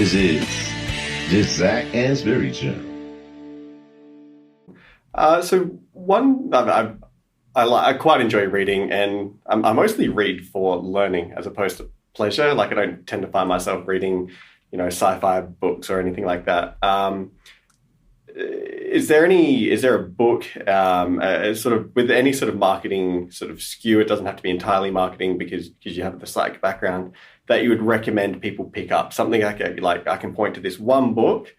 This is Just Zach and Spirit Jim. I quite enjoy reading, and I mostly read for learning as opposed to pleasure. Like, I don't tend to find myself reading, sci-fi books or anything like that. Is there a book, sort of with any sort of marketing sort of skew? It doesn't have to be entirely marketing because you have the psych background, that you would recommend people pick up? Something like I can point to this one book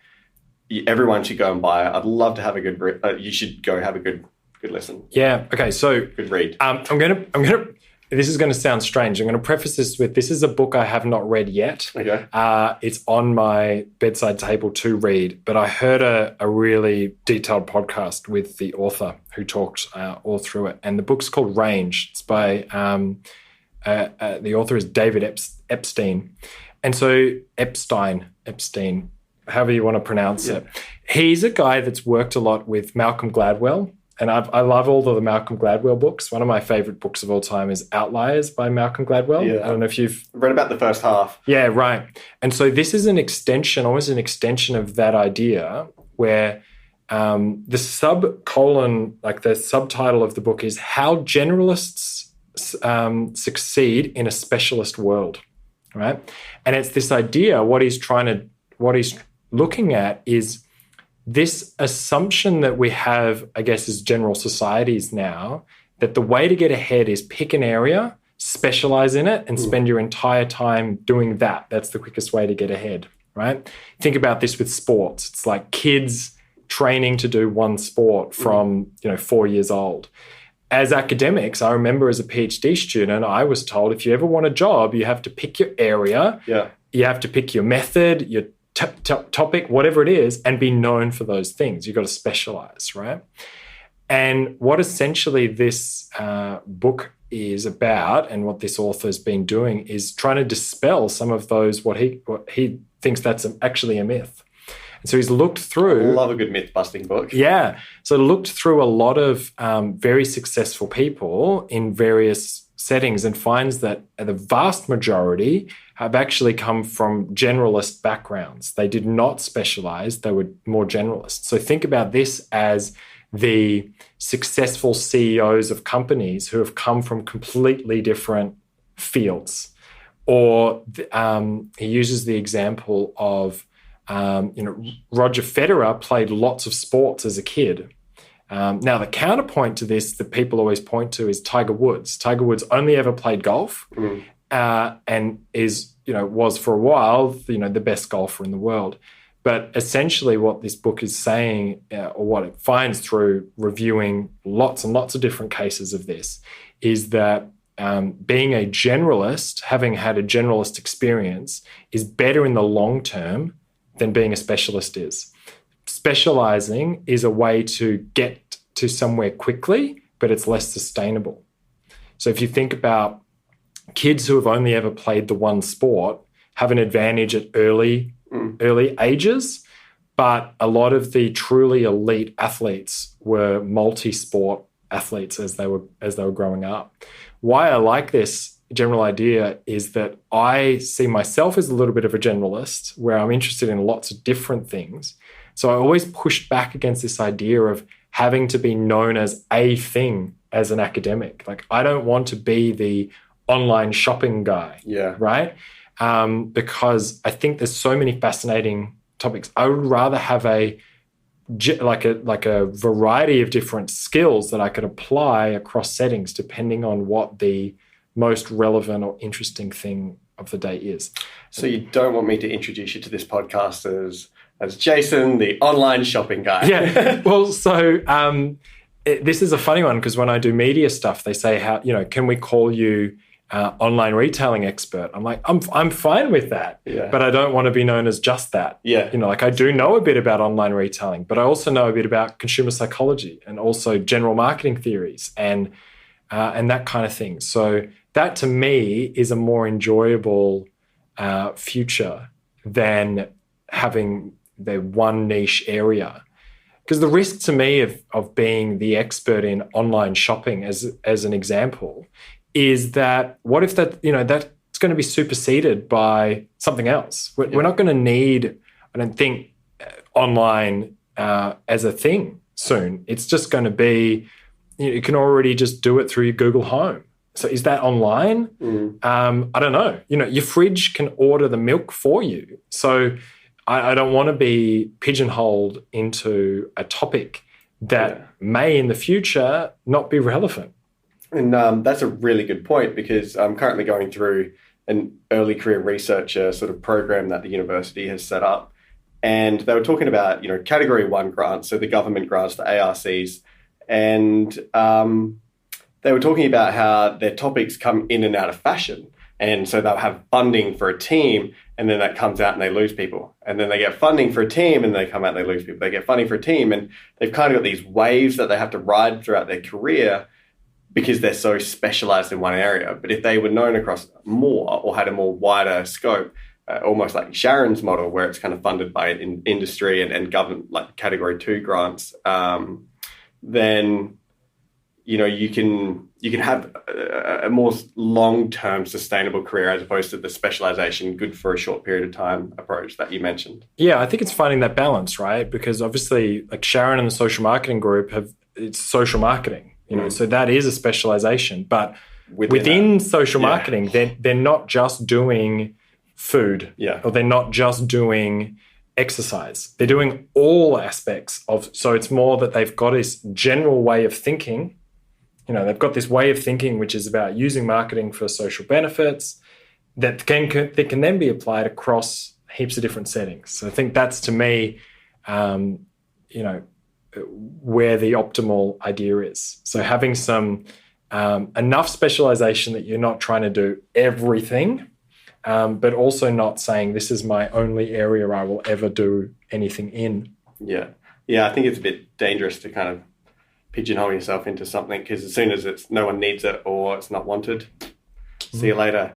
everyone should go and buy it. I'd love to have a good you should go have a good listen. Yeah. Okay. So good read. I'm gonna. This is going to sound strange. I'm going to preface this with, this is a book I have not read yet. Okay. It's on my bedside table to read, but I heard a really detailed podcast with the author who talked all through it. And the book's called Range. It's by, the author is David Epstein. And so Epstein, however you want to pronounce it. He's a guy that's worked a lot with Malcolm Gladwell. And I love all of the Malcolm Gladwell books. One of my favorite books of all time is Outliers by Malcolm Gladwell. Yeah. I don't know if you've read about the first half. Yeah, right. And so this is almost an extension of that idea, where the subtitle of the book is How Generalists Succeed in a Specialist World, right? And it's this idea, what he's looking at is this assumption that we have, I guess, as general societies now, that the way to get ahead is pick an area, specialize in it, and spend your entire time doing that. That's the quickest way to get ahead, right? Think about this with sports. It's like kids training to do one sport from 4 years old. As academics, I remember as a PhD student, I was told if you ever want a job, you have to pick your area, you have to pick your method, your topic, whatever it is, and be known for those things. You've got to specialize, right? And what essentially this book is about, and what this author's been doing, is trying to dispel some of those, what he thinks that's actually a myth. And so he's looked through... I love a good myth-busting book. Yeah. So looked through a lot of very successful people in various settings and finds that the vast majority have actually come from generalist backgrounds. They did not specialize. They were more generalists. So think about this as the successful CEOs of companies who have come from completely different fields. Or he uses the example of, Roger Federer played lots of sports as a kid. Now, the counterpoint to this that people always point to is Tiger Woods. Tiger Woods only ever played golf and was for a while, the best golfer in the world. But essentially what this book is saying, or what it finds through reviewing lots and lots of different cases of this, is that being a generalist, having had a generalist experience, is better in the long term than being a specialist is. Specializing is a way to get to somewhere quickly, but it's less sustainable. So if you think about kids who have only ever played the one sport, have an advantage at early ages, but a lot of the truly elite athletes were multi-sport athletes as they were growing up. Why I like this general idea is that I see myself as a little bit of a generalist, where I'm interested in lots of different things. So I always pushed back against this idea of having to be known as a thing as an academic. Like, I don't want to be the online shopping guy, right? Because I think there's so many fascinating topics. I would rather have a variety of different skills that I could apply across settings depending on what the most relevant or interesting thing of the day is. So you don't want me to introduce you to this podcast as Jason, the online shopping guy? Yeah. Well, so this is a funny one, because when I do media stuff, they say, can we call you online retailing expert? I'm like, I'm fine with that, but I don't want to be known as just that. Yeah. I do know a bit about online retailing, but I also know a bit about consumer psychology and also general marketing theories and that kind of thing. So that to me is a more enjoyable future than having the one niche area. Because the risk to me of being the expert in online shopping, as an example, is that what if that's going to be superseded by something else. We're not going to need, I don't think, online as a thing soon. It's just going to be, you can already just do it through your Google Home. So is that online? I don't know. Your fridge can order the milk for you. So I don't want to be pigeonholed into a topic that may in the future not be relevant. And that's a really good point, because I'm currently going through an early career researcher sort of program that the university has set up. And they were talking about, category 1 grants, so the government grants, the ARCs. And they were talking about how their topics come in and out of fashion. And so they'll have funding for a team, and then that comes out and they lose people. And then they get funding for a team and they come out and they lose people. They get funding for a team, and they've kind of got these waves that they have to ride throughout their career because they're so specialized in one area. But if they were known across more or had a more wider scope, almost like Sharon's model, where it's kind of funded by industry and government, like category 2 grants, then you can have a more long-term sustainable career, as opposed to the specialization, good for a short period of time approach that you mentioned. Yeah, I think it's finding that balance, right? Because obviously, like Sharon and the social marketing group it's social marketing, so that is a specialization. But within social marketing, they're not just doing food, or they're not just doing exercise. They're doing all aspects of. So it's more that they've got this general way of thinking. They've got this way of thinking which is about using marketing for social benefits that can then be applied across heaps of different settings. So I think that's, to me, where the optimal idea is. So having some enough specialization that you're not trying to do everything, but also not saying this is my only area I will ever do anything in. Yeah, I think it's a bit dangerous to kind of pigeonhole yourself into something, because as soon as no one needs it or it's not wanted, see you later.